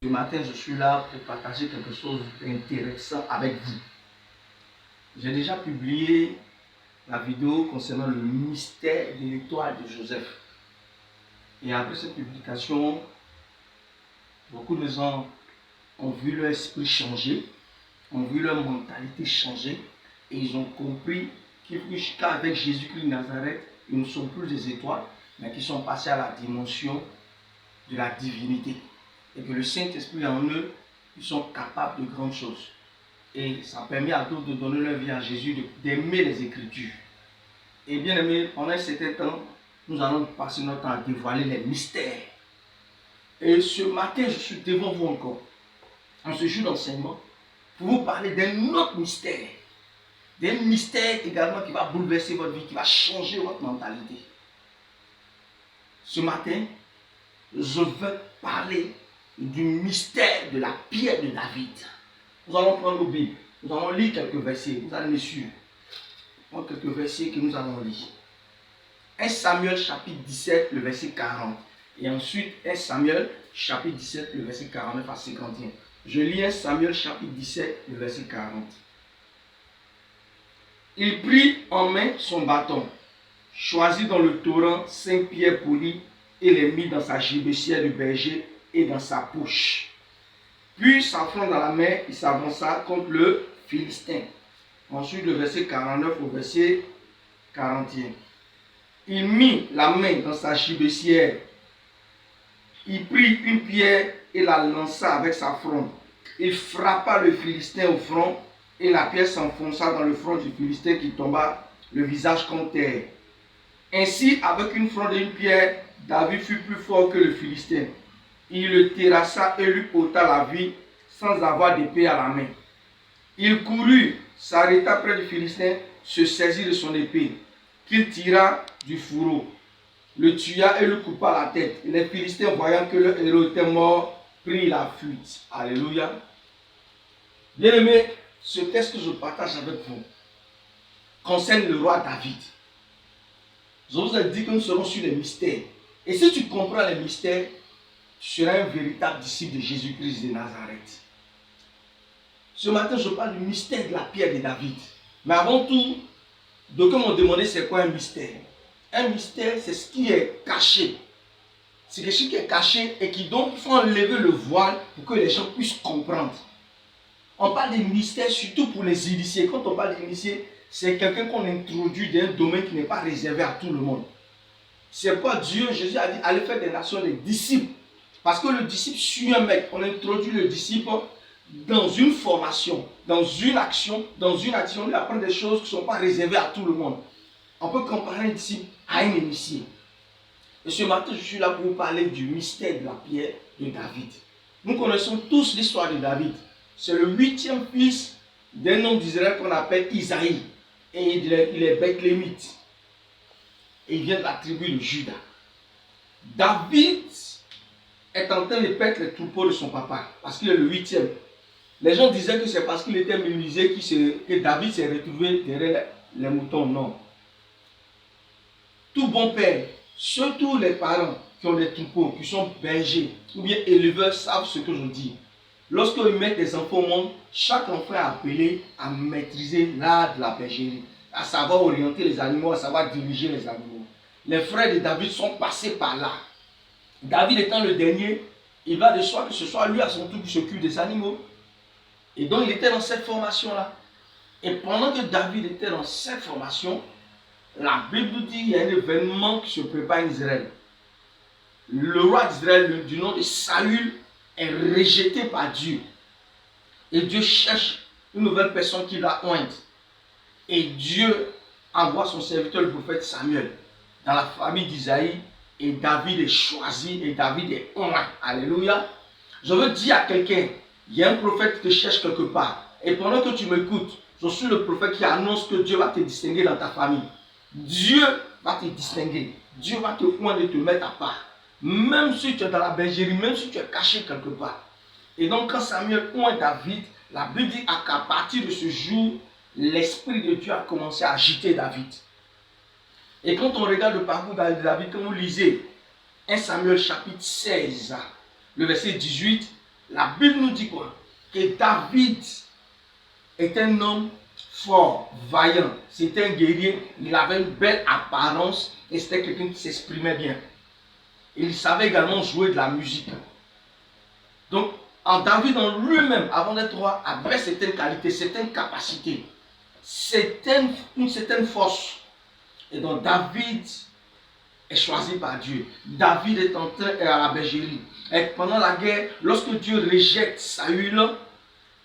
Ce matin, je suis là pour partager quelque chose d'intéressant avec vous. J'ai déjà publié la vidéo concernant le mystère de l'étoile de Joseph. Et après cette publication, beaucoup de gens ont vu leur esprit changer, ont vu leur mentalité changer, et ils ont compris qu'avec Jésus-Christ de Nazareth, ils ne sont plus des étoiles, mais qu'ils sont passés à la dimension de la divinité. Et que le Saint-Esprit en eux, ils sont capables de grandes choses. Et ça permet à d'autres de donner leur vie à Jésus, d'aimer les Écritures. Et bien aimé, pendant un certain temps, nous allons passer notre temps à dévoiler les mystères. Et ce matin, je suis devant vous encore, en ce jour d'enseignement, pour vous parler d'un autre mystère. D'un mystère également qui va bouleverser votre vie, qui va changer votre mentalité. Ce matin, je veux parler du mystère de la pierre de David. Nous allons prendre nos Bibles, nous allons lire quelques versets, vous allez me suivre. Prendre quelques versets que nous allons lire. 1 Samuel chapitre 17, le verset 40. Et ensuite 1 Samuel chapitre 17, le verset 49 à 51. Je lis 1 Samuel chapitre 17, le verset 40. Il prit en main son bâton, choisit dans le torrent 5 pierres polies et les mit dans sa gibecière de berger et dans sa poche. Puis s'enflant dans la main, il s'avança contre le Philistin. Ensuite, le verset 49 au verset 41. Il mit la main dans sa gibecière. Il prit une pierre et la lança avec sa fronde. Il frappa le Philistin au front et la pierre s'enfonça dans le front du Philistin qui tomba le visage contre terre. Ainsi, avec une fronde et une pierre, David fut plus fort que le Philistin. Il le terrassa et lui ôta la vie sans avoir d'épée à la main. Il courut, s'arrêta près du Philistin, se saisit de son épée, qu'il tira du fourreau, le tua et le coupa la tête. Les Philistins, voyant que leur héros était mort, prirent la fuite. Alléluia. Bien-aimés, ce texte que je partage avec vous concerne le roi David. Je vous ai dit que nous serons sur les mystères. Et si tu comprends les mystères, tu seras un véritable disciple de Jésus-Christ de Nazareth. Ce matin, je parle du mystère de la pierre de David. Mais avant tout, d'aucuns m'ont demandé c'est quoi un mystère. Un mystère, c'est ce qui est caché. C'est quelque chose qui est caché et qui donc il faut enlever le voile pour que les gens puissent comprendre. On parle des mystères surtout pour les initiés. Quand on parle d'initiés, c'est quelqu'un qu'on introduit dans un domaine qui n'est pas réservé à tout le monde. C'est pourquoi Dieu, Jésus a dit, allez faire des nations des disciples. Parce que le disciple suit un mec. On introduit le disciple dans une formation, dans une action, on lui apprend des choses qui ne sont pas réservées à tout le monde. On peut comparer un disciple à un initié. Et ce matin, je suis là pour vous parler du mystère de la pierre de David. Nous connaissons tous l'histoire de David. C'est le 8e fils d'un homme d'Israël qu'on appelle Isaïe. Et il est Bethlémite. Et il vient de la tribu de Juda. David est en train de perdre les troupeaux de son papa, parce qu'il est le 8e. Les gens disaient que c'est parce qu'il était mémisé que David s'est retrouvé derrière les moutons. Non. Tout bon père, surtout les parents qui ont des troupeaux, qui sont bergers ou bien éleveurs, savent ce que je dis. Lorsqu'ils mettent des enfants au monde, chaque enfant est appelé à maîtriser l'art de la bergerie, à savoir orienter les animaux, à savoir diriger les animaux. Les frères de David sont passés par là. David étant le dernier, il va de soi que ce soit lui à son tour qui s'occupe des animaux. Et donc il était dans cette formation-là. Et pendant que David était dans cette formation, la Bible nous dit qu'il y a un événement qui se prépare en Israël. Le roi d'Israël, du nom de Saül, est rejeté par Dieu. Et Dieu cherche une nouvelle personne qui va oindre. Et Dieu envoie son serviteur, le prophète Samuel, dans la famille d'Isaïe. Et David est choisi et David est oint. Alléluia. Je veux dire à quelqu'un, il y a un prophète qui te cherche quelque part. Et pendant que tu m'écoutes, je suis le prophète qui annonce que Dieu va te distinguer dans ta famille. Dieu va te distinguer. Dieu va te oindre et te mettre à part. Même si tu es dans la bergerie, même si tu es caché quelque part. Et donc quand Samuel oint David, la Bible dit qu'à partir de ce jour, l'Esprit de Dieu a commencé à agiter David. Et quand on regarde le parcours de David, quand vous lisez 1 Samuel chapitre 16, le verset 18, La Bible nous dit quoi? Que David est un homme fort, vaillant. C'était un guerrier. Il avait une belle apparence et c'était quelqu'un qui s'exprimait bien. Il savait également jouer de la musique. Donc, en David en lui-même, avant d'être roi, avait certaines qualités, certaines capacités, une certaine force. Et donc, David est choisi par Dieu. David est entré à la bergerie. Et pendant la guerre, lorsque Dieu rejette Saül,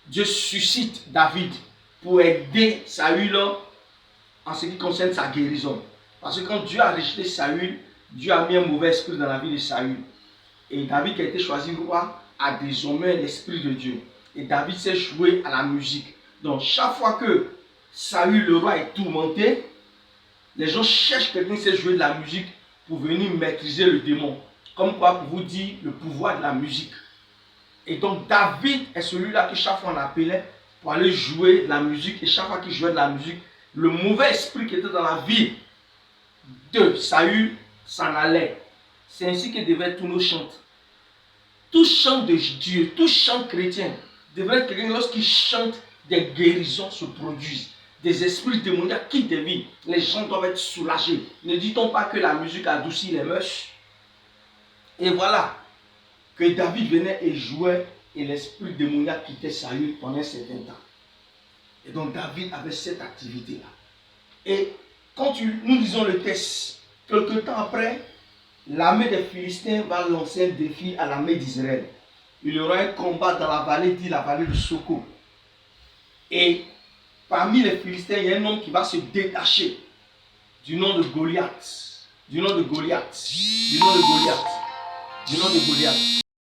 Dieu suscite David pour aider Saül en ce qui concerne sa guérison. Parce que quand Dieu a rejeté Saül, Dieu a mis un mauvais esprit dans la vie de Saül. Et David qui a été choisi roi a désormais l'esprit de Dieu. Et David sait jouer à la musique. Donc chaque fois que Saül le roi est tourmenté, les gens cherchent quelqu'un qui sait jouer de la musique pour venir maîtriser le démon. Comme quoi, pour vous dire le pouvoir de la musique. Et donc David est celui-là que chaque fois on appelait pour aller jouer de la musique. Et chaque fois qu'il jouait de la musique, le mauvais esprit qui était dans la vie de Saül s'en allait. C'est ainsi que devaient être tous nos chants. Tout chant de Dieu, tout chant chrétien devrait être quelqu'un lorsqu'il chante, des guérisons se produisent. Des esprits démoniaques quittent des vies. Les gens doivent être soulagés. Ne dit-on pas que la musique adoucit les mœurs? Et voilà que David venait et jouait et l'esprit démoniaque quittait Saül pendant un certain temps. Et donc David avait cette activité-là. Et quand nous lisons le texte, quelque temps après, l'armée des Philistins va lancer un défi à l'armée d'Israël. Il y aura un combat dans la vallée, dit la vallée de Soko. Et parmi les Philistins, il y a un homme qui va se détacher du nom de Goliath. Du nom de Goliath. Du nom de Goliath. Du nom de Goliath.